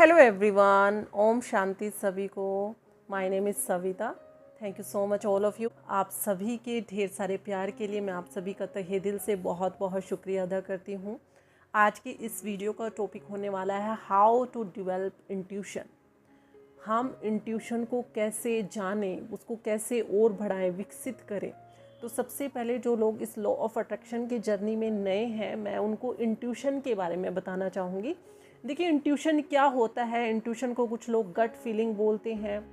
Hello everyone, Om Shanti सभी को। My name is Savita. Thank you so much all of you. आप सभी के ढेर सारे प्यार के लिए मैं आप सभी का तहे दिल से बहुत बहुत शुक्रिया अदा करती हूँ। आज की इस वीडियो का टॉपिक होने वाला है हाउ टू डेवलप इंट्यूशन। हम इंट्यूशन को कैसे जानें, उसको कैसे और बढ़ाएं, विकसित करें। तो सबसे पहले जो लोग इस लॉ ऑफ अट्रैक्शन की जर्नी में नए हैं, मैं उनको इंट्यूशन के बारे में बताना चाहूँगी। देखिए, इंट्यूशन क्या होता है। इंट्यूशन को कुछ लोग गट फीलिंग बोलते हैं,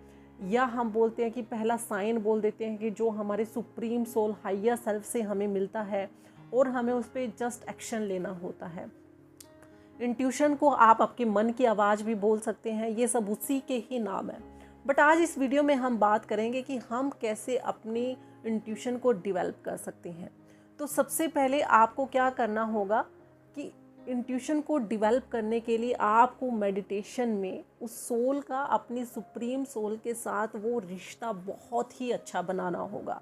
या हम बोलते हैं कि पहला साइन बोल देते हैं कि जो हमारे सुप्रीम सोल हायर सेल्फ से हमें मिलता है और हमें उस पर जस्ट एक्शन लेना होता है। इंट्यूशन को आप आपके मन की आवाज़ भी बोल सकते हैं, ये सब उसी के ही नाम है। बट आज इस वीडियो में हम बात करेंगे कि हम कैसे अपनी इंट्यूशन को डेवलप कर सकते हैं। तो सबसे पहले आपको क्या करना होगा कि इंट्यूशन को डेवलप करने के लिए आपको मेडिटेशन में उस सोल का, अपनी सुप्रीम सोल के साथ वो रिश्ता बहुत ही अच्छा बनाना होगा।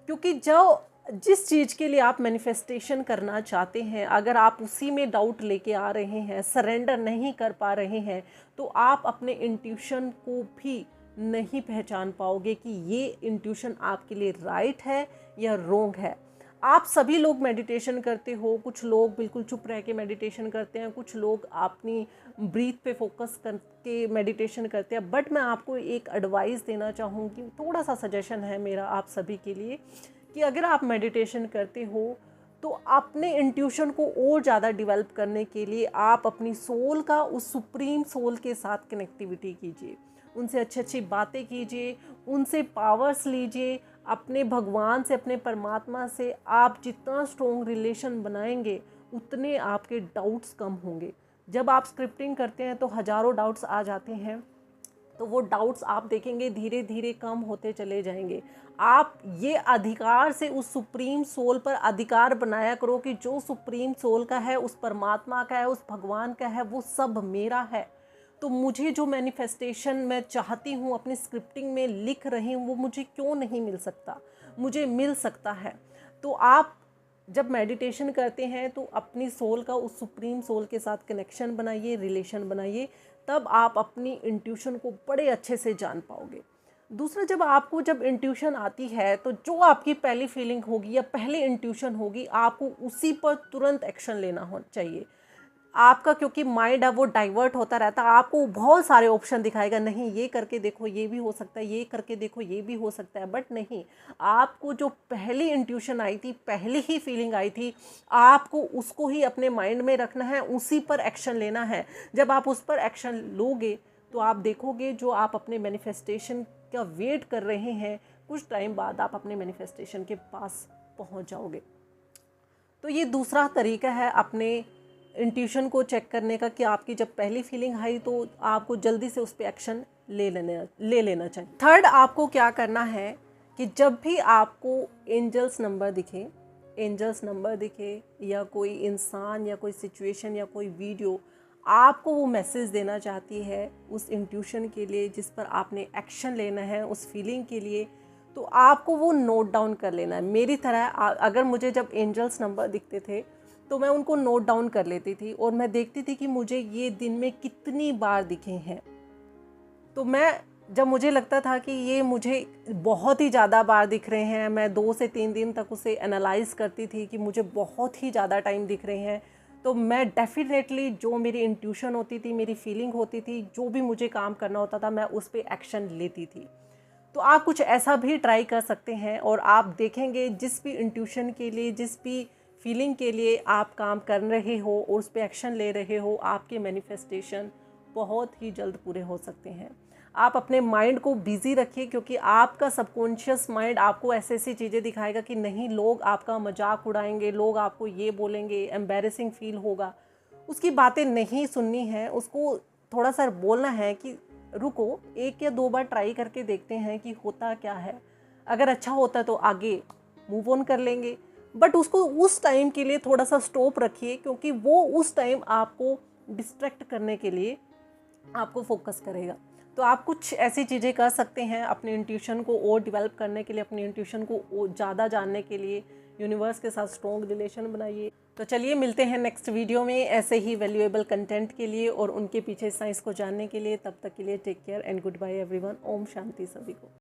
क्योंकि जिस चीज़ के लिए आप मैनिफेस्टेशन करना चाहते हैं, अगर आप उसी में डाउट लेके आ रहे हैं, सरेंडर नहीं कर पा रहे हैं, तो आप अपने इंट्यूशन को भी नहीं पहचान पाओगे कि ये इंट्यूशन आपके लिए राइट है या रोंग है। आप सभी लोग मेडिटेशन करते हो, कुछ लोग बिल्कुल चुप रह के मेडिटेशन करते हैं, कुछ लोग अपनी ब्रीथ पे फोकस करके मेडिटेशन करते हैं। बट मैं आपको एक एडवाइस देना चाहूँगी, थोड़ा सा सजेशन है मेरा आप सभी के लिए, कि अगर आप मेडिटेशन करते हो तो अपने इंट्यूशन को और ज़्यादा डेवलप करने के लिए आप अपनी सोल का, उस सुप्रीम सोल के साथ कनेक्टिविटी कीजिए, उनसे अच्छी अच्छी बातें कीजिए, उनसे पावर्स लीजिए। अपने भगवान से, अपने परमात्मा से आप जितना स्ट्रॉन्ग रिलेशन बनाएंगे उतने आपके डाउट्स कम होंगे। जब आप स्क्रिप्टिंग करते हैं तो हज़ारों डाउट्स आ जाते हैं, तो वो डाउट्स आप देखेंगे धीरे धीरे कम होते चले जाएंगे। आप ये अधिकार से उस सुप्रीम सोल पर अधिकार बनाया करो कि जो सुप्रीम सोल का है, उस परमात्मा का है, उस भगवान का है, वो सब मेरा है। तो मुझे जो मैनिफेस्टेशन मैं चाहती हूँ, अपनी स्क्रिप्टिंग में लिख रही हूँ, वो मुझे क्यों नहीं मिल सकता, मुझे मिल सकता है। तो आप जब मेडिटेशन करते हैं तो अपनी सोल का, उस सुप्रीम सोल के साथ कनेक्शन बनाइए, रिलेशन बनाइए, तब आप अपनी इंट्यूशन को बड़े अच्छे से जान पाओगे। दूसरा, जब इंट्यूशन आती है तो जो आपकी पहली फीलिंग होगी या पहली इंट्यूशन होगी, आपको उसी पर तुरंत एक्शन लेना हो चाहिए। आपका क्योंकि माइंड है वो डाइवर्ट होता रहता है, आपको बहुत सारे ऑप्शन दिखाएगा, नहीं ये करके देखो ये भी हो सकता है, ये करके देखो ये भी हो सकता है। बट नहीं, आपको जो पहली इंट्यूशन आई थी, पहली ही फीलिंग आई थी, आपको उसको ही अपने माइंड में रखना है, उसी पर एक्शन लेना है। जब आप उस पर एक्शन लोगे तो आप देखोगे जो आप अपने मैनिफेस्टेशन का वेट कर रहे हैं, कुछ टाइम बाद आप अपने मैनिफेस्टेशन के पास पहुंच जाओगे। तो ये दूसरा तरीका है अपने इंट्यूशन को चेक करने का, कि आपकी जब पहली फीलिंग आई तो आपको जल्दी से उस पर एक्शन ले लेना चाहिए। थर्ड, आपको क्या करना है कि जब भी आपको एंजल्स नंबर दिखे या कोई इंसान या कोई सिचुएशन या कोई वीडियो आपको वो मैसेज देना चाहती है उस इंट्यूशन के लिए जिस पर आपने एक्शन लेना है, उस फीलिंग के लिए, तो आपको वो नोट डाउन कर लेना है। मेरी तरह अगर मुझे जब एंजल्स नंबर दिखते थे तो मैं उनको नोट डाउन कर लेती थी और मैं देखती थी कि मुझे ये दिन में कितनी बार दिखे हैं। तो जब मुझे लगता था कि ये मुझे बहुत ही ज़्यादा बार दिख रहे हैं, मैं 2 से 3 दिन तक उसे एनालाइज करती थी कि मुझे बहुत ही ज़्यादा टाइम दिख रहे हैं, तो मैं डेफिनेटली जो मेरी इंट्यूशन होती थी, मेरी फीलिंग होती थी, जो भी मुझे काम करना होता था, मैं उस पर एक्शन लेती थी। तो आप कुछ ऐसा भी ट्राई कर सकते हैं और आप देखेंगे जिस भी इंट्यूशन के लिए, जिस भी फीलिंग के लिए आप काम कर रहे हो और उस पर एक्शन ले रहे हो, आपके मैनिफेस्टेशन बहुत ही जल्द पूरे हो सकते हैं। आप अपने माइंड को बिजी रखिए, क्योंकि आपका सबकॉन्शियस माइंड आपको ऐसी ऐसी चीज़ें दिखाएगा कि नहीं, लोग आपका मजाक उड़ाएंगे, लोग आपको ये बोलेंगे, एम्बैरेसिंग फील होगा। उसकी बातें नहीं सुननी है, उसको थोड़ा सा बोलना है कि रुको, 1 या 2 बार ट्राई करके देखते हैं कि होता क्या है। अगर अच्छा होता है तो आगे मूव ऑन कर लेंगे, बट उसको उस टाइम के लिए थोड़ा सा स्टॉप रखिए, क्योंकि वो उस टाइम आपको डिस्ट्रैक्ट करने के लिए आपको फोकस करेगा। तो आप कुछ ऐसी चीज़ें कर सकते हैं अपने इंट्यूशन को और डेवलप करने के लिए, अपनी इंट्यूशन को ज़्यादा जानने के लिए, यूनिवर्स के साथ स्ट्रॉन्ग रिलेशन बनाइए। तो चलिए मिलते हैं नेक्स्ट वीडियो में ऐसे ही वैल्यूएबल कंटेंट के लिए और उनके पीछे साइंस को जानने के लिए। तब तक के लिए take care and goodbye everyone. Om Shanti सभी को।